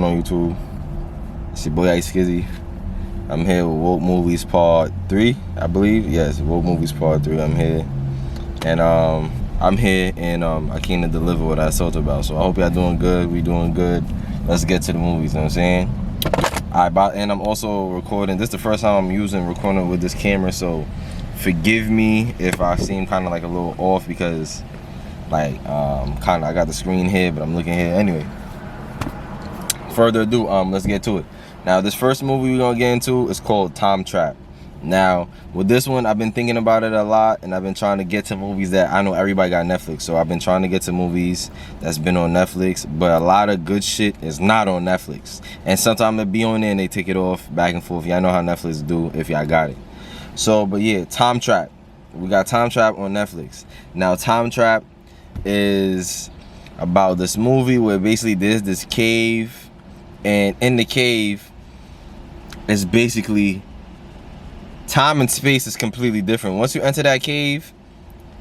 On YouTube, it's your boy Skizzy. I'm here with Woke Movies Part 3, I believe. Yes, Woke Movies Part 3. I'm here, and I'm here, and I came to deliver what I talked about. So I hope y'all doing good. We doing good. Let's get to the movies. You know what I'm saying? And I'm also recording. This is the first time I'm recording with this camera, so forgive me if I seem kind of like a little off because, like, I got the screen here, but I'm looking here anyway. Further ado, let's get to it. Now, this first movie we're gonna get into is called Time Trap. Now, with this one, I've been thinking about it a lot, and I've been trying to get to movies that I know everybody got Netflix, so I've been trying to get to movies that's been on Netflix, but a lot of good shit is not on Netflix, and sometimes they be on there and they take it off back and forth. Y'all know how Netflix do if y'all got it. So, but yeah, Time Trap. We got Time Trap on Netflix. Now, Time Trap is about this movie where basically there's this cave, and in the cave is basically time and space is completely different. Once you enter that cave,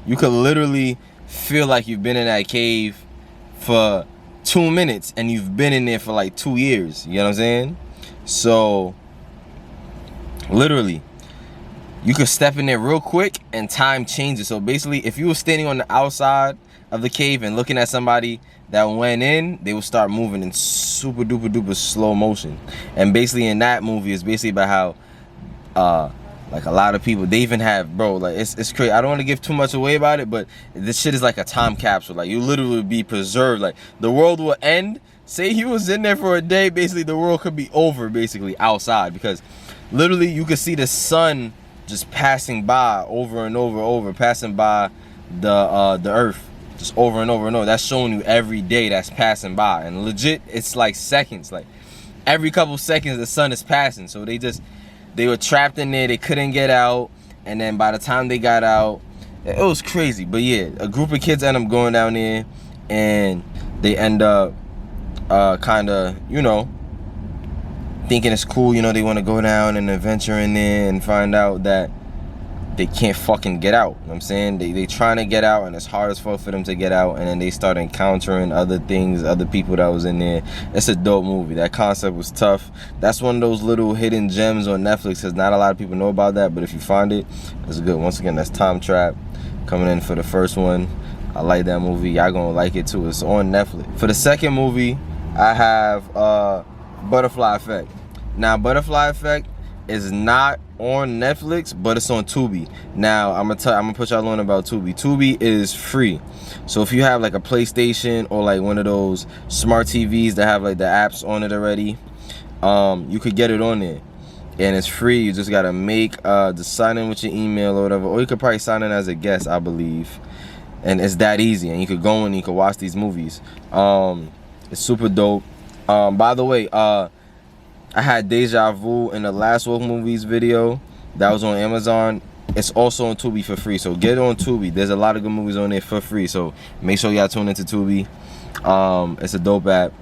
you could literally feel like you've been in that cave for 2 minutes and you've been in there for like 2 years. You know what I'm saying? So literally you could step in there real quick and time changes. So basically, if you were standing on the outside of the cave and looking at somebody that went in, they would start moving in super duper slow motion. And basically in that movie, it's basically about how like a lot of people, they even have, bro, like it's crazy. I don't want to give too much away about it, but this shit is like a time capsule. Like, you literally would be preserved. Like, the world will end. Say he was in there for a day, basically the world could be over basically outside, because literally you could see the sun just passing by over and over, passing by the earth. Just over and over and over. That's showing you every day that's passing by. And legit, it's like seconds. Like, every couple seconds the sun is passing. So they were trapped in there. They couldn't get out. And then by the time they got out, it was crazy. But yeah, a group of kids end up going down there, and they end up kind of, you know, thinking it's cool. You know, they want to go down and adventure in there and find out that they can't fucking get out. You know what I'm saying? They trying to get out, and it's hard as fuck for them to get out, and then they start encountering other things, other people that was in there. It's a dope movie. That concept was tough. That's one of those little hidden gems on Netflix, because not a lot of people know about that, but if you find it, it's good. Once again, that's Time Trap coming in for the first one. I like that movie. Y'all gonna like it too. It's on Netflix. For the second movie, I have Butterfly Effect. Now, Butterfly Effect is not on Netflix, but it's on Tubi. Now, I'm gonna put y'all on about Tubi. Tubi is free. So if you have like a PlayStation or like one of those smart TVs that have like the apps on it already, you could get it on there. And it's free. You just gotta just sign in with your email or whatever. Or you could probably sign in as a guest, I believe. And it's that easy. And you could go in and you could watch these movies. It's super dope. By the way, I had Deja Vu in the last Woke Movies video that was on Amazon. It's also on Tubi for free, so get on Tubi. There's a lot of good movies on there for free, so make sure y'all tune into Tubi. It's a dope app.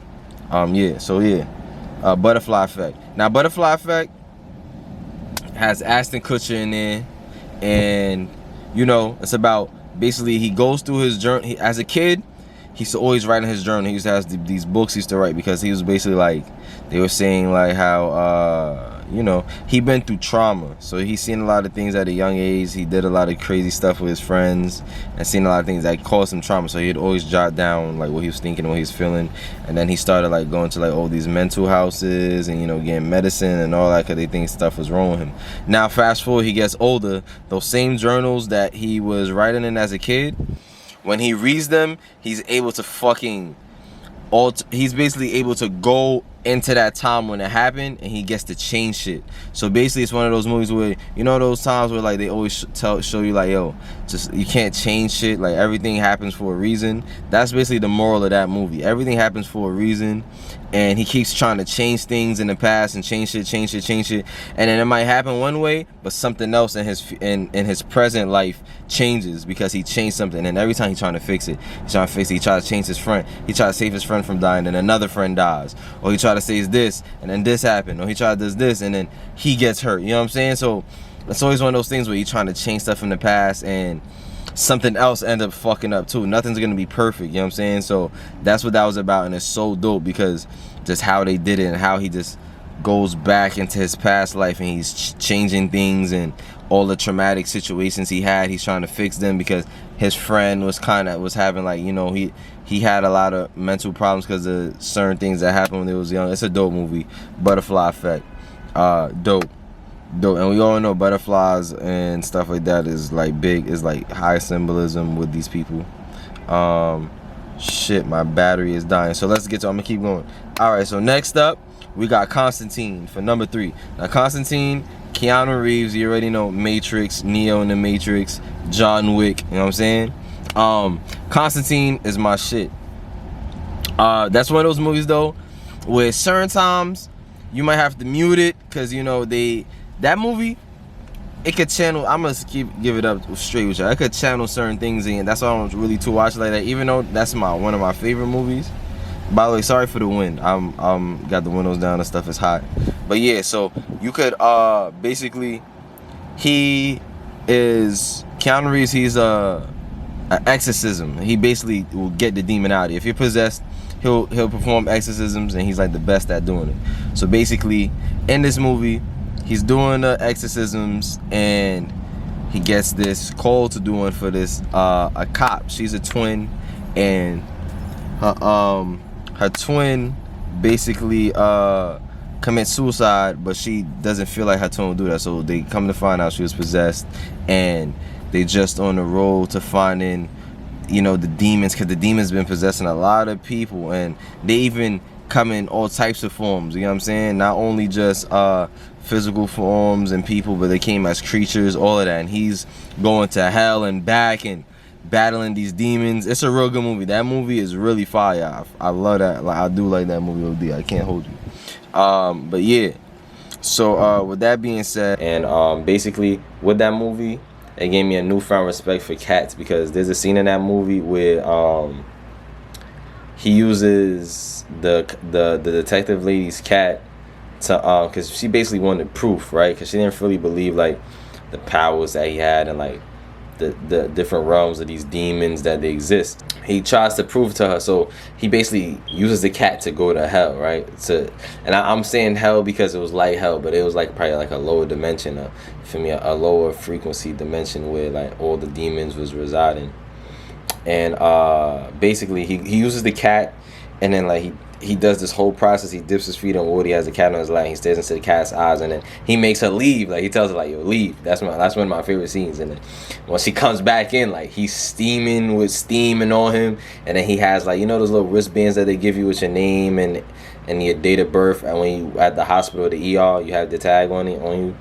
Butterfly Effect. Now, Butterfly Effect has Ashton Kutcher in there, and you know, it's about basically he goes through his journey. As a kid, he's always writing his journal. He used to have these books he used to write, because he was basically like, they were saying like how you know, he been through trauma, so he's seen a lot of things at a young age. He did a lot of crazy stuff with his friends and seen a lot of things that caused him trauma, so he'd always jot down like what he was thinking, what he was feeling. And then he started like going to like all these mental houses and, you know, getting medicine and all that, because they think stuff was wrong with him. Now fast forward, he gets older, those same journals that he was writing in as a kid, when he reads them, he's able to he's basically able to go into that time when it happened, and he gets to change shit. So basically, it's one of those movies where, you know, those times where like they always show you like, yo, just you can't change shit. Like, everything happens for a reason. That's basically the moral of that movie. Everything happens for a reason, and he keeps trying to change things in the past and change shit, and then it might happen one way, but something else in his present life changes because he changed something. And every time he's trying to fix it, he tries to change his friend. He tries to save his friend from dying, and another friend dies, or he tries to say this, and then this happened, or he tried to do this, and then he gets hurt. You know what I'm saying? So it's always one of those things where you're trying to change stuff from the past, and something else end up fucking up too. Nothing's gonna be perfect, you know what I'm saying? So that's what that was about, and it's so dope because just how they did it and how he just goes back into his past life and he's changing things and all the traumatic situations he had, he's trying to fix them because his friend was having, like, you know, he had a lot of mental problems because of certain things that happened when they was young. It's a dope movie. Butterfly Effect, dope, and we all know butterflies and stuff like that is like big, is like high symbolism with these people. Shit, my battery is dying, so let's get to, I'm gonna keep going. All right, so next up we got Constantine for number 3. Now Constantine, Keanu Reeves, you already know, Matrix, Neo in the Matrix, John Wick, you know what I'm saying? Constantine is my shit. That's one of those movies though where certain times you might have to mute it because, you know, that movie, it could channel, I'm gonna give it up straight with you, I could channel certain things in. That's why I don't really to watch like that, even though that's one of my favorite movies. By the way, sorry for the wind. I'm got the windows down and stuff. It's hot. But yeah, so you could basically, Keanu Reeves, he's an exorcism. He basically will get the demon out of you. If you're possessed, he'll perform exorcisms, and he's like the best at doing it. So basically, in this movie, he's doing the exorcisms, and he gets this call to do one for this a cop. She's a twin, and her twin basically commits suicide, but she doesn't feel like her twin will do that. So they come to find out she was possessed, and they just on the road to finding, you know, the demons, because the demons been possessing a lot of people, and they even come in all types of forms, you know what I'm saying? Not only just physical forms and people, but they came as creatures, all of that. And he's going to hell and back and battling these demons. It's a real good movie. That movie is really fire. I love that. Like, I do like that movie. I can't hold you. But yeah. So with that being said, and basically with that movie, it gave me a newfound respect for cats, because there's a scene in that movie where he uses the detective lady's cat to because she basically wanted proof, right? Because she didn't really believe like the powers that he had and like the different realms of these demons that they exist. He tries to prove to her, so he basically uses the cat to go to hell, right? And I'm saying hell because it was like hell, but it was like probably like a lower dimension, for me, a lower frequency dimension where like all the demons was residing. And basically he uses the cat, and then like he does this whole process. He dips his feet in water. He has the cat on his lap. He stares into the cat's eyes, and then he makes her leave. Like, he tells her like, "Yo, leave." That's one of my favorite scenes. And then when she comes back in, like, he's steaming with steaming on him, and then he has like, you know, those little wristbands that they give you with your name and your date of birth, and when you at the hospital or the ER, you have the tag on you.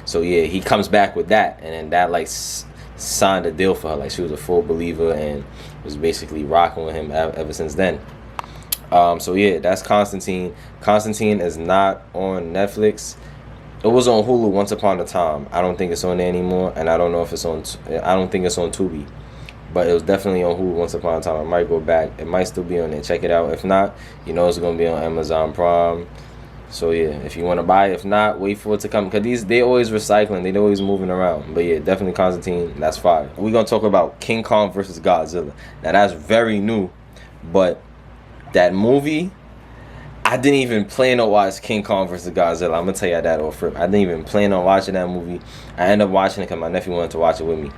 So yeah, he comes back with that, and then that like signed a deal for her. Like, she was a full believer and was basically rocking with him ever since then. So yeah, that's Constantine. Constantine is not on Netflix. It was on Hulu once upon a time. I don't think it's on there anymore, and I don't know if it's on. I don't think it's on Tubi, but it was definitely on Hulu once upon a time. I might go back. It might still be on there. Check it out. If not, you know it's gonna be on Amazon Prime. So yeah, if you want to buy it, if not, wait for it to come, because they always recycling. They always moving around. But yeah, definitely Constantine. That's fire. We're gonna talk about King Kong versus Godzilla. Now that's very new, but that movie, I didn't even plan on watch King Kong versus Godzilla. I'm gonna tell you that off rip. I didn't even plan on watching that movie. I ended up watching it because my nephew wanted to watch it with me.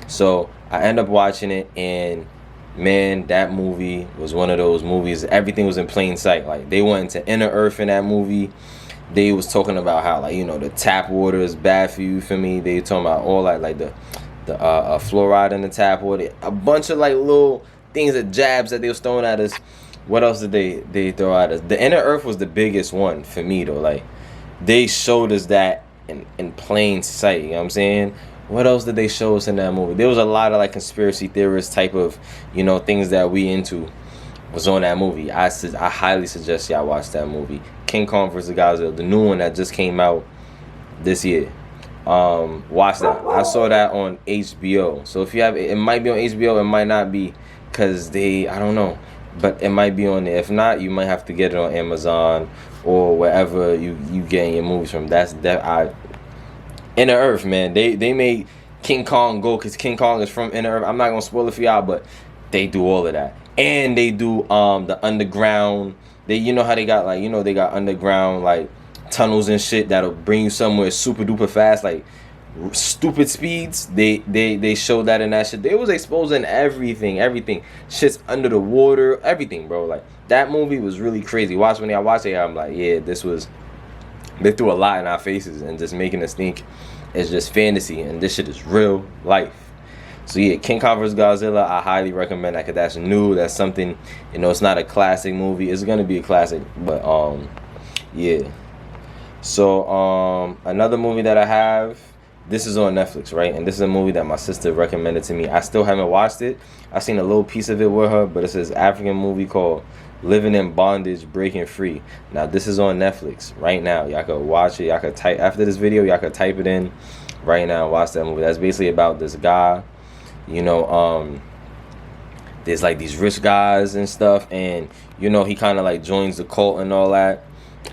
So I ended up watching it, and man, that movie was one of those movies. Everything was in plain sight. Like, they went into inner earth in that movie. They was talking about how, like, you know, the tap water is bad for you. For me, they talking about all that, like the fluoride in the tap water, a bunch of like little things, that jabs that they was throwing at us. What else did they throw at us? The inner earth was the biggest one for me though. Like, they showed us that in plain sight. You know what I'm saying? What else did they show us in that movie? There was a lot of like conspiracy theorist type of, you know, things that we into was on that movie. I highly suggest y'all watch that movie, King Kong vs. Godzilla, the new one that just came out this year. Watch that. I saw that on HBO. So if you have it, might be on HBO, it might not be, because I don't know. But it might be on there. If not, you might have to get it on Amazon or wherever you getting your movies from. Inner Earth, man. They made King Kong go, because King Kong is from Inner Earth. I'm not gonna spoil it for y'all, but they do all of that. And they do the underground. You know how they got like, they got underground like tunnels and shit that'll bring you somewhere super duper fast, like stupid speeds. They showed that in that shit. They was exposing everything. Shit's under the water, everything, bro. Like that movie was really crazy. When I watched it, I'm like, yeah, they threw a lot in our faces and just making us think it's just fantasy, and this shit is real life. So yeah, King Kong vs. Godzilla, I highly recommend that, because that's new. That's something, it's not a classic movie. It's gonna be a classic, but yeah. So another movie that I have, this is on Netflix, right? And this is a movie that my sister recommended to me. I still haven't watched it. I've seen a little piece of it with her, but it's this African movie called Living in Bondage, Breaking Free. Now this is on Netflix right now. Y'all could watch it. Y'all could type after this video. Y'all could type it in right now and watch that movie. That's basically about this guy. There's like these rich guys and stuff, and he kind of like joins the cult and all that,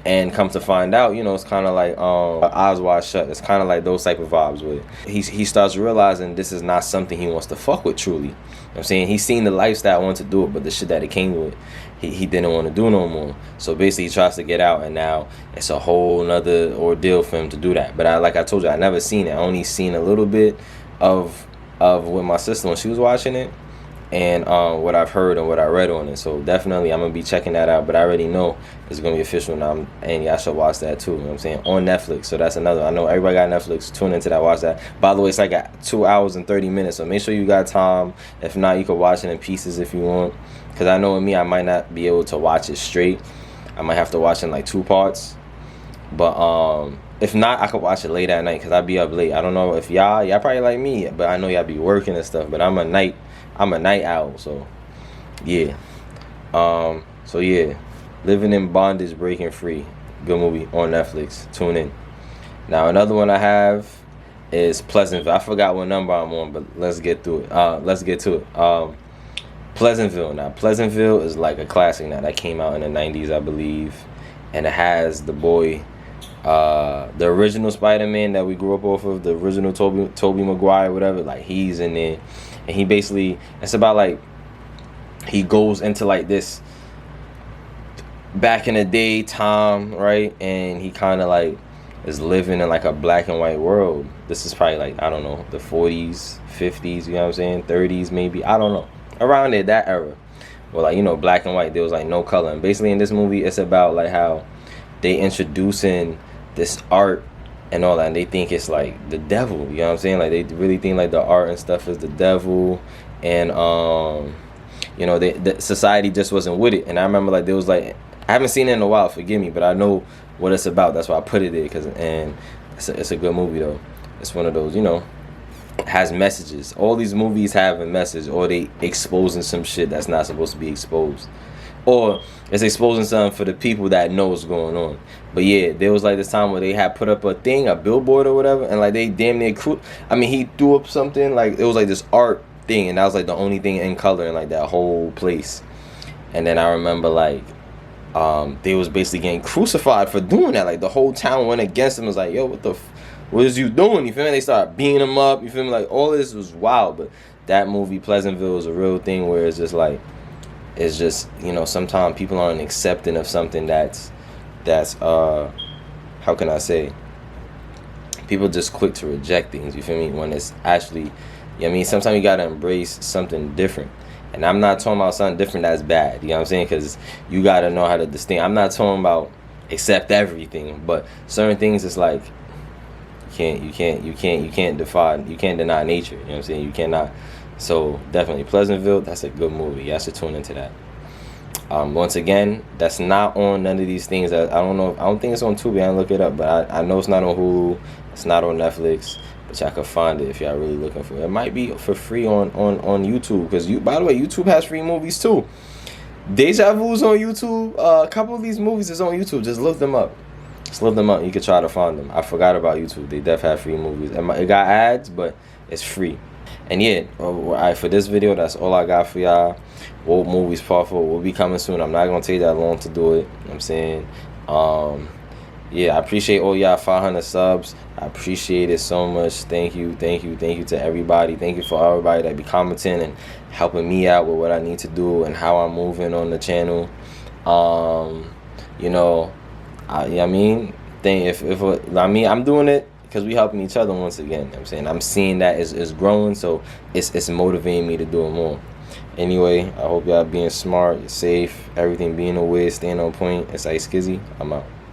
and comes to find out, it's kind of like Eyes Wide Shut. It's kind of like those type of vibes with it. He starts realizing this is not something he wants to fuck with truly. I'm saying he's seen the lifestyle, wanted to do it, but the shit that it came with, he didn't want to do no more. So basically he tries to get out, and now it's a whole nother ordeal for him to do that. But like I told you, I never seen it. I only seen a little bit of with my sister when she was watching it, and what I've heard and what I read on it. So definitely I'm gonna be checking that out, but I already know it's gonna be official now, and y'all should watch that too. You know what I'm saying? On Netflix. So that's another. I know everybody got Netflix. Tune into that, watch that. By the way, it's like 2 hours and 30 minutes, so make sure you got time. If not, you can watch it in pieces if you want, because I know with me, I might not be able to watch it straight. I might have to watch it in like 2 parts, but if not, I could watch it late at night, because I be up late. I don't know if y'all probably like me, but I know y'all be working and stuff, but I'm a night owl, so yeah. So yeah, Living in Bondage, Breaking Free, good movie on Netflix. Tune in. Now another one I have is Pleasantville. I forgot what number I'm on, but let's get through it. Let's get to it. Pleasantville. Now Pleasantville is like a classic now that came out in the 90s, I believe, and it has the boy, the original Spider-Man that we grew up off of, the original Tobey Maguire, whatever. Like he's in there. And he basically, it's about like, he goes into like this back in the day time, right? And he kind of like is living in like a black and white world. This is probably like, I don't know, the 40s, 50s, you know what I'm saying? 30s maybe, I don't know. Around there, that era. Well, like, black and white, there was like no color. And basically in this movie, it's about like how they introducing this art and all that, and they think it's like the devil, you know what I'm saying? Like they really think like the art and stuff is the devil, and the society just wasn't with it. And I remember like there was like, I haven't seen it in a while, forgive me, but I know what it's about. That's why I put it there, and it's a good movie though. It's one of those, has messages. All these movies have a message, or they exposing some shit that's not supposed to be exposed, or it's exposing something for the people that know what's going on. But yeah, there was like this time where they had put up a billboard or whatever, and like they damn near he threw up something, like it was like this art thing, and that was like the only thing in color in like that whole place. And then I remember like they was basically getting crucified for doing that. Like the whole town went against them. It was like, yo, what is you doing? You feel me? They started beating them up. You feel me? Like all this was wild. But that movie Pleasantville is a real thing where it's just like, it's just, sometimes people aren't accepting of something that's how can I say, people just quick to reject things, you feel me, when it's actually, sometimes you gotta embrace something different. And I'm not talking about something different that's bad, you know what I'm saying, because you gotta know how to distinguish. I'm not talking about accept everything, but certain things it's like you can't deny nature, you know what I'm saying, you cannot. So definitely Pleasantville, that's a good movie. Y'all should tune into that. Once again, that's not on none of these things. I don't think it's on Tubi. I didn't look it up, but I know it's not on Hulu. It's not on Netflix, but y'all can find it if y'all really looking for it. It might be for free on YouTube, because by the way, YouTube has free movies too. Deja Vu's on YouTube. A couple of these movies is on YouTube. Just look them up. You can try to find them. I forgot about YouTube. They definitely have free movies. It got ads, but it's free. And yeah, alright, for this video, that's all I got for y'all. Woke Movies Part 4 will be coming soon. I'm not gonna take that long to do it, you know what I'm saying. yeah, I appreciate all y'all 500 subs. I appreciate it so much. Thank you to everybody. Thank you for everybody that be commenting and helping me out with what I need to do and how I'm moving on the channel. You know, I mean, I'm doing it because we helping each other once again. You know what I'm saying, I'm seeing that it's growing, so it's motivating me to do it more. Anyway, I hope y'all being smart, safe, everything being aware, staying on point. It's like Skizzy. I'm out.